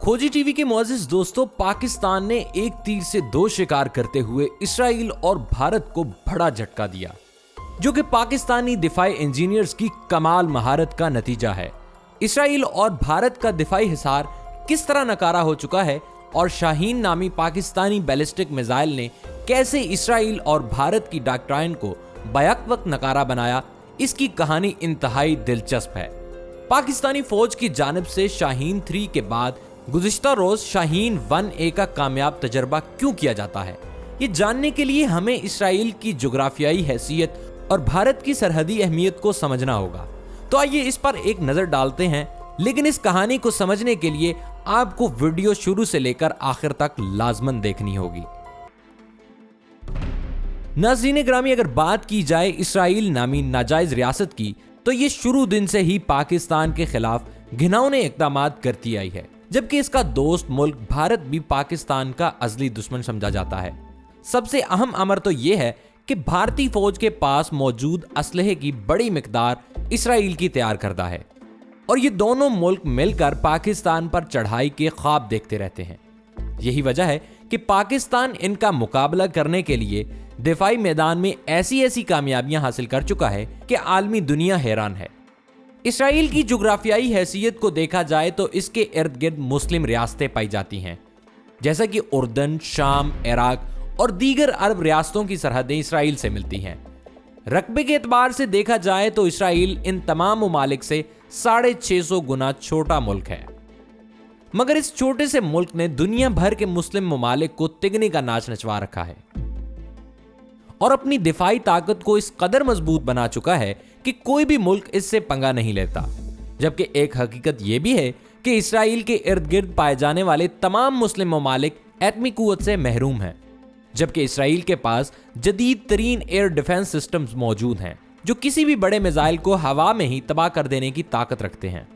खोजी टीवी के मुअज़्ज़िज़ दोस्तों, पाकिस्तान ने एक तीर से दो शिकार करते हुए इसराइल और भारत को बड़ा झटका दिया, जो कि पाकिस्तानी दिफाई इंजीनियर्स की कमाल महारत का नतीजा है। इसराइल और भारत का दिफाई हिसार किस तरह नकारा हो चुका है और शाहीन नामी पाकिस्तानी बैलिस्टिक मिसाइल ने कैसे इसराइल और भारत की डॉक्ट्राइन को बैक वक्त नकारा बनाया, इसकी कहानी इंतहाई दिलचस्प है। पाकिस्तानी फौज की जानिब से शाहीन 3 के बाद गुज़िश्ता रोज शाहीन 1A का कामयाब तजर्बा क्यों किया जाता है, ये जानने के लिए हमें इसराइल की जोग्राफियाई हैसियत और भारत की सरहदी अहमियत को समझना होगा। तो आइए इस पर एक नजर डालते हैं, लेकिन इस कहानी को समझने के लिए आपको वीडियो शुरू से लेकर आखिर तक लाजमन देखनी होगी। नाज़रीन ग्रामी, अगर बात की जाए इसराइल नामी नाजायज रियासत की, तो ये शुरू दिन से ही पाकिस्तान के खिलाफ घिनौने इक़दामात करती आई है, जबकि इसका दोस्त मुल्क भारत भी पाकिस्तान का अज़ली दुश्मन समझा जाता है। सबसे अहम अमर तो ये है कि भारतीय फौज के पास मौजूद असलहे की बड़ी मिकदार इसराइल की तैयार करदा है और ये दोनों मुल्क मिलकर पाकिस्तान पर चढ़ाई के ख्वाब देखते रहते हैं। यही वजह है कि पाकिस्तान इनका मुकाबला करने के लिए दिफाई मैदान में ऐसी कामयाबियां हासिल कर चुका है कि आलमी दुनिया हैरान है। इसराइल की जोग्राफियाई हैसियत को देखा जाए तो इसके इर्द गिर्द मुस्लिम रियासतें पाई जाती हैं, जैसा कि उर्दन, शाम, इराक और दीगर अरब रियासतों की सरहदें इसराइल से मिलती हैं। रकबे के एतबार से देखा जाए तो इसराइल इन तमाम ममालिक से 650 गुना छोटा मुल्क है, मगर इस छोटे से मुल्क ने दुनिया भर के मुस्लिम ममालिक को तिगने का नाच नचवा रखा है और अपनी दिफाई ताकत को इस कदर मजबूत बना चुका है कि कोई भी मुल्क इससे पंगा नहीं लेता। जबकि एक हकीकत यह भी है कि इसराइल के इर्द गिर्द पाए जाने वाले तमाम मुस्लिम ममालिक एटमी कुव्वत से महरूम हैं, जबकि इसराइल के पास जदीद तरीन एयर डिफेंस सिस्टम्स मौजूद हैं जो किसी भी बड़े मिसाइल को हवा में ही तबाह कर देने की ताकत रखते हैं।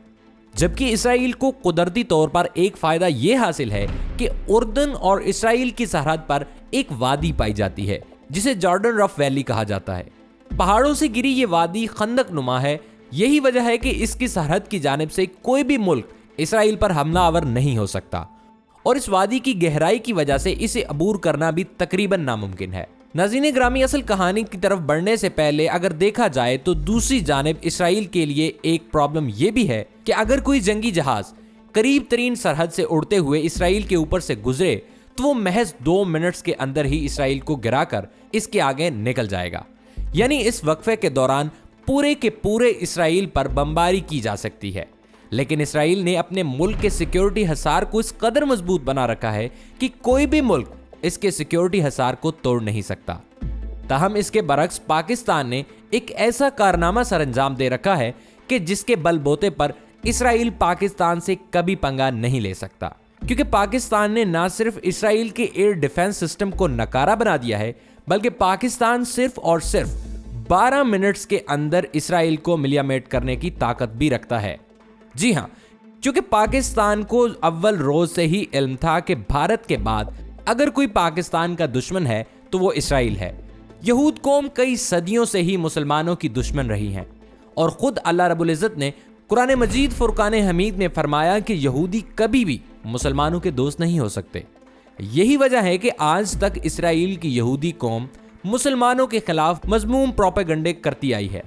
जबकि इसराइल को कुदरती तौर पर एक फायदा यह हासिल है कि उर्दन और इसराइल की सरहद पर एक वादी पाई जाती है जिसे जॉर्डन रफ वैली कहा जाता है। पहाड़ों से गिरी ये वादी खंदक नुमा है। यही वजह है कि इसकी सरहद की जानिब से कोई भी मुल्क इसराइल पर हमलावर नहीं हो सकता और इस वादी की गहराई की वजह से इसे अबूर करना भी तकरीबन नामुमकिन है। नाज़रीन ग्रामी, असल कहानी की तरफ बढ़ने से पहले अगर देखा जाए तो दूसरी जानिब इसराइल के लिए एक प्रॉब्लम यह भी है कि अगर कोई जंगी जहाज करीब तरीन सरहद से उड़ते हुए इसराइल के ऊपर से गुजरे तो वो महज 2 मिनट्स के अंदर ही इसराइल को गिराकर इसके आगे निकल जाएगा। यानी इस वक्फे के दौरान पूरे के पूरे इसराइल पर बमबारी की जा सकती है। लेकिन इसराइल ने अपने मुल्क के सिक्योरिटी हिसार को इस कदर मजबूत बना रखा है कि कोई भी मुल्क इसके सिक्योरिटी हिसार को तोड़ नहीं सकता। ताहम इसके बरक्स पाकिस्तान ने एक ऐसा कारनामा सरअंजाम दे रखा है कि जिसके बलबोते पर इसराइल पाकिस्तान से कभी पंगा नहीं ले सकता, क्योंकि पाकिस्तान ने न सिर्फ इसराइल के एयर डिफेंस सिस्टम को नकारा बना दिया है, बल्कि पाकिस्तान सिर्फ और सिर्फ 12 मिनट्स के अंदर इसराइल को मिलियामेट करने की ताकत भी रखता है। जी हां, क्योंकि पाकिस्तान को अव्वल रोज से ही इल्म था कि भारत के बाद अगर कोई पाकिस्तान का दुश्मन है तो वो इसराइल है। यहूद कौम कई सदियों से ही मुसलमानों की दुश्मन रही है और खुद अल्लाह रब्बुल इज़्ज़त ने कुरान मजीद फुरकान हमीद में फरमाया कि यहूदी कभी भी मुसलमानों के दोस्त नहीं हो सकते। यही वजह है कि आज तक इसराइल की यहूदी कौम मुसलमानों के खिलाफ मजमूम प्रोपेगेंडे करती आई है,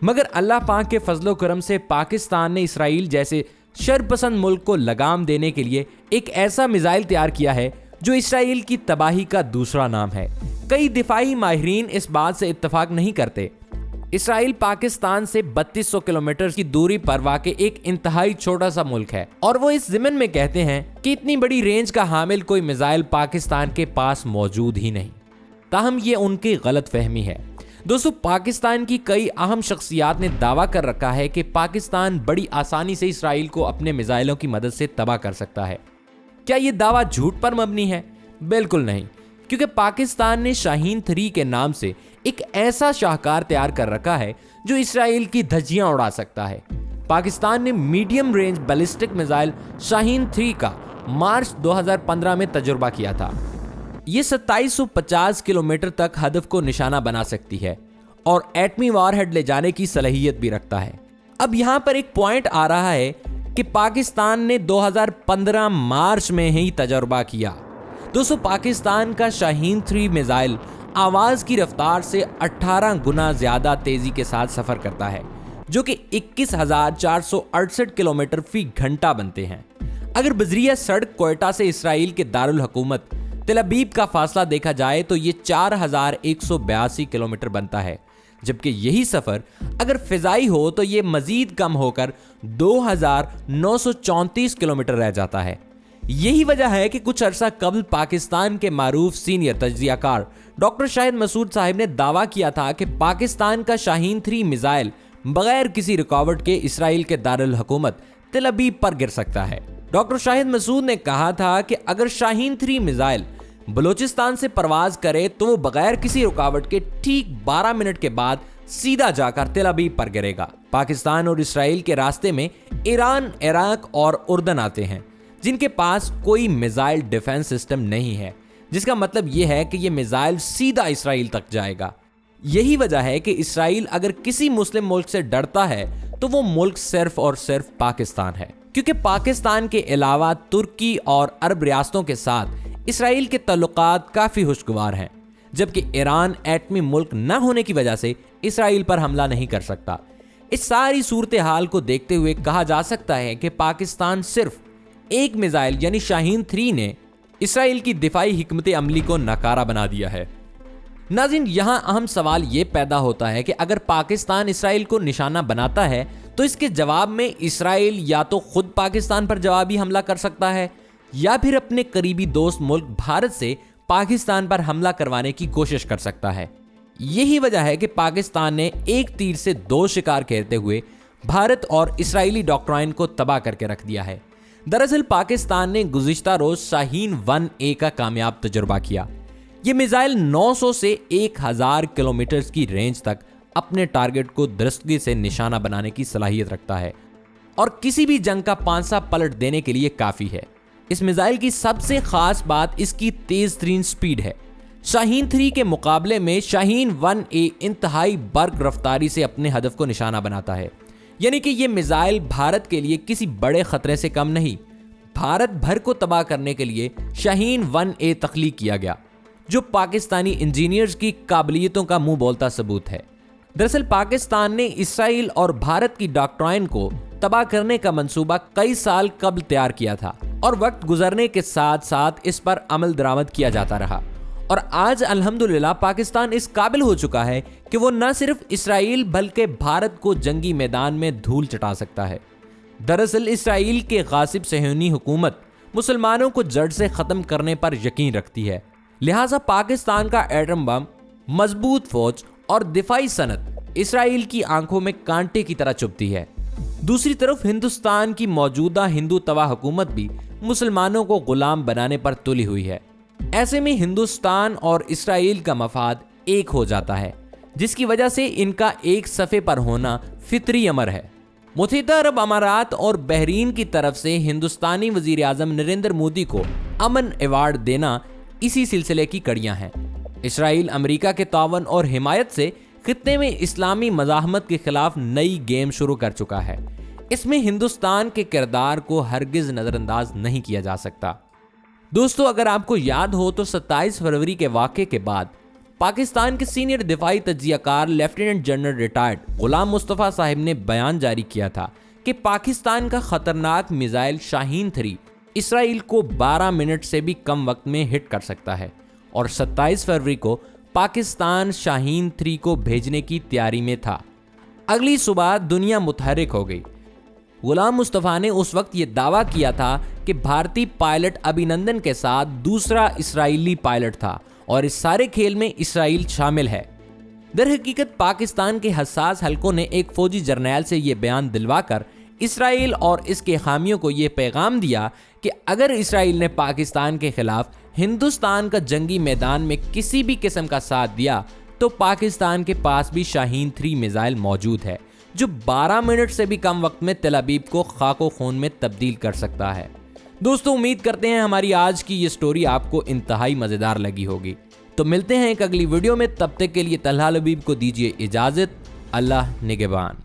मगर अल्लाह पाक के फजलो करम से पाकिस्तान ने इसराइल जैसे शरपसंद मुल्क को लगाम देने के लिए एक ऐसा मिसाइल तैयार किया है जो इसराइल की तबाही का दूसरा नाम है। कई दिफाई माहिरीन इस बात से इत्तफाक नहीं करते। इसराइल पाकिस्तान से 3200 किलोमीटर की दूरी पर वाक़ एक इंतहाई छोटा सा मुल्क है और वो इस ज़िमन में कहते हैं कि इतनी बड़ी रेंज का हामिल कोई मिसाइल पाकिस्तान के पास मौजूद ही नहीं। ताहम ये उनकी गलत फहमी है। दोस्तों, पाकिस्तान की कई अहम शख्सियात ने दावा कर रखा है कि पाकिस्तान बड़ी आसानी से इसराइल को अपने मिसाइलों की मदद से तबाह कर सकता है। क्या ये दावा झूठ पर मबनी है? बिल्कुल नहीं, क्योंकि पाकिस्तान ने शाहीन 3 के नाम से एक ऐसा शाहकार तैयार कर रखा है जो इसराइल की धज्जियां उड़ा सकता है। पाकिस्तान ने medium range ballistic missile Shaheen 3 का मार्च 2015 में तजुर्बा किया था। ये 2750 किलोमीटर तक हदफ को निशाना बना सकती है और एटमी वारहेड ले जाने की सलाहियत भी रखता है। अब यहाँ पर एक पॉइंट आ रहा है कि पाकिस्तान ने 2015 मार्च में ही तजर्बा किया। दोस्तों, पाकिस्तान का शाहीन 3 मिसाइल आवाज की रफ्तार से 18 गुना ज्यादा तेजी के साथ सफर करता है, जो कि 21,468 किलोमीटर फी घंटा बनते हैं। अगर बजरिया सड़क क्वेटा से इसराइल के दारुल हुकूमत तेल अवीव का फासला देखा जाए तो ये 4,182 किलोमीटर बनता है, जबकि यही सफर अगर फिजाई हो तो ये मजीद कम होकर 2,934 किलोमीटर रह जाता है। यही वजह है कि कुछ अरसा कबल पाकिस्तान के मारूफ सीनियर तज्जियाकार डॉक्टर शाहिद मसूद साहिब ने दावा किया था कि पाकिस्तान का शाहीन 3 मिसाइल बगैर किसी रुकावट के इसराइल के दारुल हुकूमत तेल अवीव पर गिर सकता है। डॉक्टर शाहिद मसूद ने कहा था कि अगर शाहीन 3 मिसाइल बलूचिस्तान से परवाज करे तो वो बगैर किसी रुकावट के ठीक 12 मिनट के बाद सीधा जाकर तेल अवीव पर गिरेगा। पाकिस्तान और इसराइल के रास्ते में ईरान, इराक और उर्दन आते हैं, जिनके पास कोई मिसाइल डिफेंस सिस्टम नहीं है, जिसका मतलब यह है कि यह मिसाइल सीधा इसराइल तक जाएगा। यही वजह है कि इसराइल अगर किसी मुस्लिम मुल्क से डरता है तो वो मुल्क सिर्फ और सिर्फ पाकिस्तान है, क्योंकि पाकिस्तान के अलावा तुर्की और अरब रियासतों के साथ इसराइल के तल्लुकात काफी खुशगवार हैं, जबकि ईरान एटमी मुल्क न होने की वजह से इसराइल पर हमला नहीं कर सकता। इस सारी सूरत हाल को देखते हुए कहा जा सकता है कि पाकिस्तान सिर्फ एक मिसाइल यानी शाहीन 3 ने इसराइल की दिफाई हिकमत अमली को नकारा बना दिया है। नाज़रीन, यहाँ अहम सवाल ये पैदा होता है कि अगर पाकिस्तान इसराइल को निशाना बनाता है तो इसके जवाब में इसराइल या तो खुद पाकिस्तान पर जवाबी हमला कर सकता है या फिर अपने करीबी दोस्त मुल्क भारत से पाकिस्तान पर हमला करवाने की कोशिश कर सकता है। यही वजह है कि पाकिस्तान ने एक तीर से 2 शिकार खेलते हुए भारत और इसराइली डॉक्ट्राइन को तबाह करके रख दिया है। दरअसल पाकिस्तान ने गुज़िश्ता रोज शाहीन 1A का कामयाब तजुर्बा किया। ये मिसाइल 900 से 1000 किलोमीटर की रेंज तक अपने टारगेट को दुरुस्तगी से निशाना बनाने की सलाहियत रखता है और किसी भी जंग का पांसा पलट देने के लिए काफी है। इस मिसाइल की सबसे खास बात इसकी तेज तरीन स्पीड है। शाहीन 3 के मुकाबले में शाहीन 1A इंतहाई बर्क रफ्तारी से अपने हदफ को निशाना बनाता है, यानी कि ये मिसाइल भारत के लिए किसी बड़े खतरे से कम नहीं। भारत भर को तबाह करने के लिए शाहीन 1A तख्लीक किया गया, जो पाकिस्तानी इंजीनियर्स की काबिलियतों का मुंह बोलता सबूत है। दरअसल पाकिस्तान ने इसराइल और भारत की डॉक्ट्राइन को तबाह करने का मंसूबा कई साल कबल तैयार किया था और वक्त गुजरने के साथ साथ इस पर अमल दरामद किया जाता रहा और आज अल्हम्दुलिल्लाह पाकिस्तान इस काबिल हो चुका है कि वो न सिर्फ इसराइल बल्कि भारत को जंगी मैदान में धूल चटा सकता है। दरअसल इसराइल के गासिब सहयोनी हुकूमत मुसलमानों को जड़ से ख़त्म करने पर यकीन रखती है, लिहाजा पाकिस्तान का एटम बम, मजबूत फौज और दिफाई सनत इसराइल की आंखों में कांटे की तरह चुभती है। दूसरी तरफ हिंदुस्तान की मौजूदा हिंदू तवा हुकूमत भी मुसलमानों को गुलाम बनाने पर तुली हुई है। ऐसे में हिंदुस्तान और इसराइल का मफाद एक हो जाता है, जिसकी वजह से इनका एक सफ़े पर होना फितरी अमर है। मुत्तहिदा अरब अमारात और बहरीन की तरफ से हिंदुस्तानी वजीर आज़म नरेंद्र मोदी को अमन अवार्ड देना इसी सिलसिले की कड़ियां हैं। इसराइल अमेरिका के तावन और हिमायत से खित्ते में इस्लामी मज़ाहमत के खिलाफ नई गेम शुरू कर चुका है। इसमें हिंदुस्तान के किरदार को हरगिज नज़रअंदाज नहीं किया जा सकता। दोस्तों, अगर आपको याद हो तो 27 फरवरी के वाक़े के बाद पाकिस्तान के सीनियर दिफाई तज्जियाकार लेफ्टिनेंट जनरल रिटायर्ड गुलाम मुस्तफ़ा साहिब ने बयान जारी किया था कि पाकिस्तान का खतरनाक मिसाइल शाहीन 3 इसराइल को 12 मिनट से भी कम वक्त में हिट कर सकता है और 27 फरवरी को पाकिस्तान शाहीन 3 को भेजने की तैयारी में था। अगली सुबह दुनिया मुतहरिक हो गई। गुलाम मुस्तफ़ा ने उस वक्त ये दावा किया था कि भारतीय पायलट अभिनंदन के साथ दूसरा इसराइली पायलट था और इस सारे खेल में इसराइल शामिल है। दर हकीकत पाकिस्तान के हसास हलकों ने एक फौजी जर्नैल से ये बयान दिलवाकर इसराइल और इसके हामियों को ये पैगाम दिया कि अगर इसराइल ने पाकिस्तान के खिलाफ हिंदुस्तान का जंगी मैदान में किसी भी किस्म का साथ दिया तो पाकिस्तान के पास भी शाहीन 3 मिसाइल मौजूद है, जो 12 मिनट से भी कम वक्त में तेल अवीव को खाको खून में तब्दील कर सकता है। दोस्तों, उम्मीद करते हैं हमारी आज की ये स्टोरी आपको इंतहाई मज़ेदार लगी होगी। तो मिलते हैं एक अगली वीडियो में, तब तक के लिए तलहा लबीब को दीजिए इजाज़त। अल्लाह निगहबान।